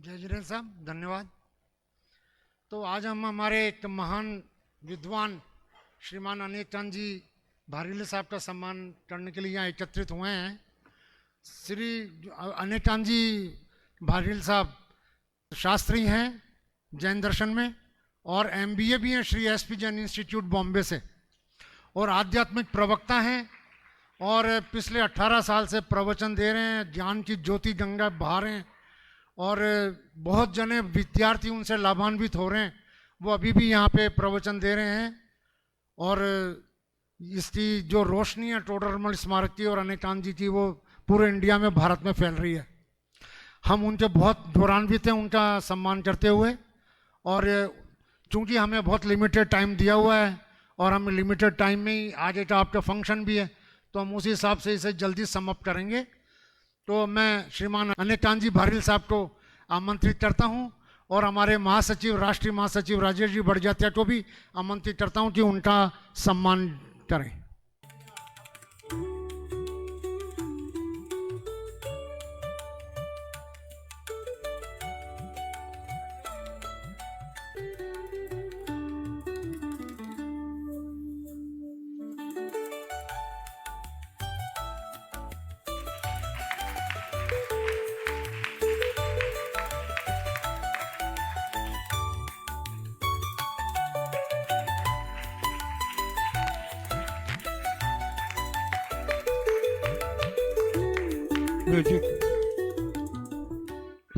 जय जिनेन्द्र साहब, धन्यवाद। तो आज हम हमारे एक महान विद्वान श्रीमान अनेक चंद जी भारीले साहब का सम्मान करने के लिए यहाँ एकत्रित हुए हैं। श्री अनेक चंद जी भारीले साहब शास्त्री हैं जैन दर्शन में और MBA भी हैं श्री SP जैन इंस्टीट्यूट बॉम्बे से, और आध्यात्मिक प्रवक्ता हैं और पिछले 18 साल से प्रवचन दे रहे हैं। ज्ञान की ज्योति गंगा बहा रहे हैं और बहुत जने विद्यार्थी उनसे लाभान्वित हो रहे हैं। वो अभी भी यहाँ पे प्रवचन दे रहे हैं और इसकी जो रोशनी है टोडरमल स्मारक की और अनेकांत जी की, वो पूरे इंडिया में, भारत में फैल रही है। हम उनके बहुत गौरवान्वित हैं उनका सम्मान करते हुए, और चूँकि हमें बहुत लिमिटेड टाइम दिया हुआ है और हम लिमिटेड टाइम में ही, आगे का आपका फंक्शन भी है तो हम उसी हिसाब से इसे जल्दी समाप्त करेंगे। तो मैं श्रीमान अनेकांत जी भारील साहब को आमंत्रित करता हूं और हमारे महासचिव, राष्ट्रीय महासचिव राजेश जी बड़जात्या को भी आमंत्रित करता हूं कि उनका सम्मान करें।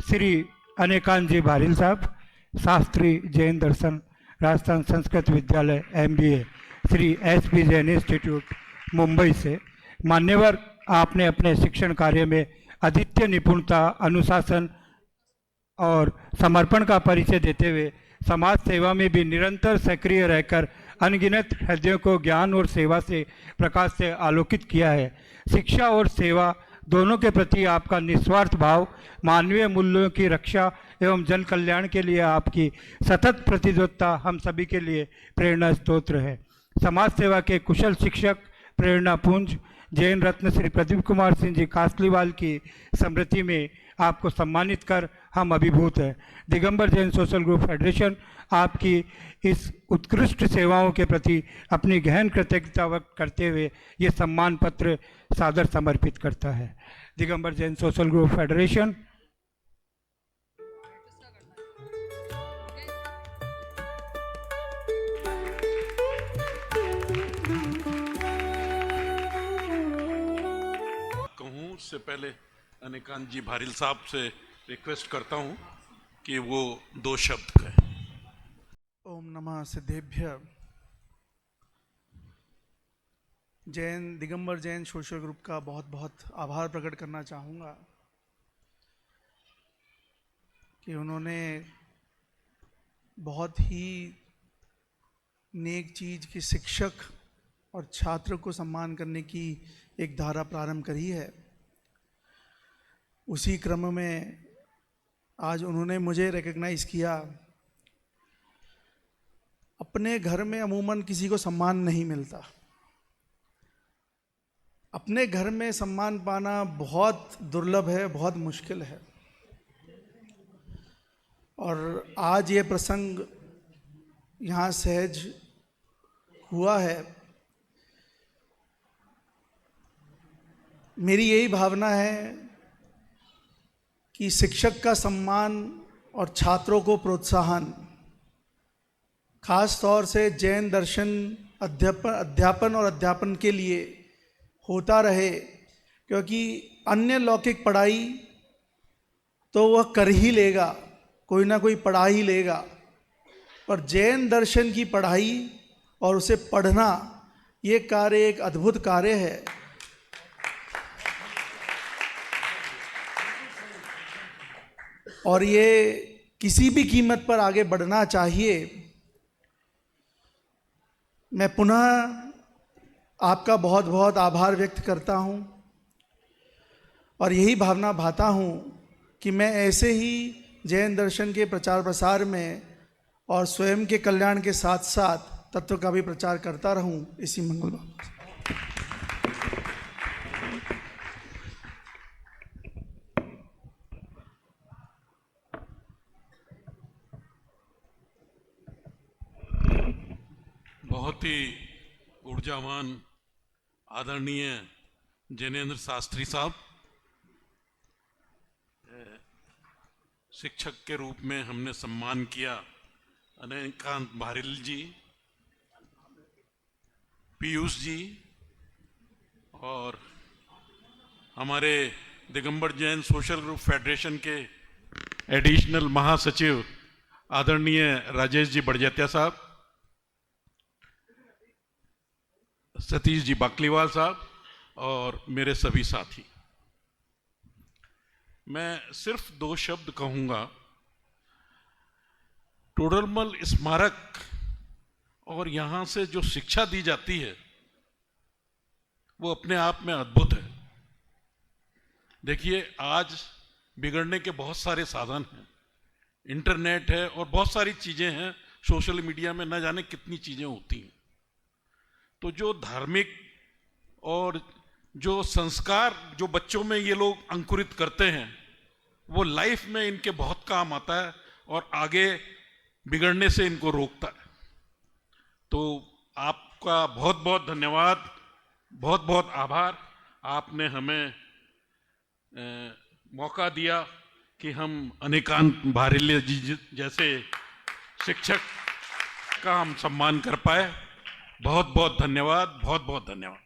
श्री अनेकांत जी भारील साहब, शास्त्री जैन दर्शन, राजस्थान संस्कृत विद्यालय MBA, Shri SP Jain institute Mumbai से। मान्यवर, आपने अपने शिक्षण कार्य में अद्वितीय निपुणता, अनुशासन और समर्पण का परिचय देते हुए समाज सेवा में भी निरंतर सक्रिय रहकर अनगिनत हृदयों को ज्ञान और सेवा से, प्रकाश से आलोकित किया है। शिक्षा और सेवा दोनों के प्रति आपका निस्वार्थ भाव, मानवीय मूल्यों की रक्षा एवं जन कल्याण के लिए आपकी सतत प्रतिबद्धता हम सभी के लिए प्रेरणा स्रोत है। समाज सेवा के कुशल शिक्षक, प्रेरणा पुंज जैन रत्न श्री प्रदीप कुमार सिंह जी कासलीवाल की स्मृति में आपको सम्मानित कर हम अभिभूत हैं। Digambar Jain social group federation आपकी इस उत्कृष्ट सेवाओं के प्रति अपनी गहन कृतज्ञता व्यक्त करते हुए ये सम्मान पत्र सादर समर्पित करता है। Digambar Jain social group federation. कहूँ उससे पहले अनेकांत जी भारील साहब से रिक्वेस्ट करता हूँ कि वो 2 शब्द कहें। ओम नमः सिद्धेभ्य। दिगंबर जैन सोशल ग्रुप का बहुत बहुत आभार प्रकट करना चाहूँगा कि उन्होंने बहुत ही नेक चीज़ की शिक्षक और छात्र को सम्मान करने की एक धारा प्रारंभ करी है। उसी क्रम में आज उन्होंने मुझे रिकग्नाइज़ किया। अपने घर में अमूमन किसी को सम्मान नहीं मिलता, अपने घर में सम्मान पाना बहुत दुर्लभ है, बहुत मुश्किल है। और आज ये प्रसंग यहाँ सहज हुआ है। मेरी यही भावना है कि शिक्षक का सम्मान और छात्रों को प्रोत्साहन, खास तौर से जैन दर्शन अध्यापन और अध्यापन के लिए होता रहे, क्योंकि अन्य लौकिक पढ़ाई तो वह कर ही लेगा, कोई ना कोई पढ़ा ही लेगा, पर जैन दर्शन की पढ़ाई और उसे पढ़ना, ये कार्य एक अद्भुत कार्य है। और ये किसी भी कीमत पर आगे बढ़ना चाहिए। मैं पुनः आपका बहुत बहुत आभार व्यक्त करता हूँ और यही भावना भाता हूँ कि मैं ऐसे ही जैन दर्शन के प्रचार प्रसार में और स्वयं के कल्याण के साथ साथ तत्व का भी प्रचार करता रहूँ। इसी मंगल भावना। बहुत ही ऊर्जावान आदरणीय जैनेन्द्र शास्त्री साहब, शिक्षक के रूप में हमने सम्मान किया अनिकांत भारिल जी, पीयूष जी, और हमारे Digambar Jain social group federation के एडिशनल महासचिव आदरणीय राजेश जी बड़जैत्या साहब, सतीश जी बाकलीवाल साहब और मेरे सभी साथी। मैं सिर्फ 2 शब्द कहूंगा। टोडरमल स्मारक और यहां से जो शिक्षा दी जाती है वो अपने आप में अद्भुत है। देखिए, आज बिगड़ने के बहुत सारे साधन हैं, इंटरनेट है और बहुत सारी चीजें हैं, सोशल मीडिया में न जाने कितनी चीजें होती हैं। तो जो धार्मिक और जो संस्कार जो बच्चों में ये लोग अंकुरित करते हैं वो लाइफ में इनके बहुत काम आता है और आगे बिगड़ने से इनको रोकता है। तो आपका बहुत बहुत धन्यवाद, बहुत बहुत आभार। आपने हमें मौका दिया कि हम अनिकांत भारिल जी जैसे शिक्षक का हम सम्मान कर पाए। बहुत बहुत धन्यवाद, बहुत बहुत धन्यवाद।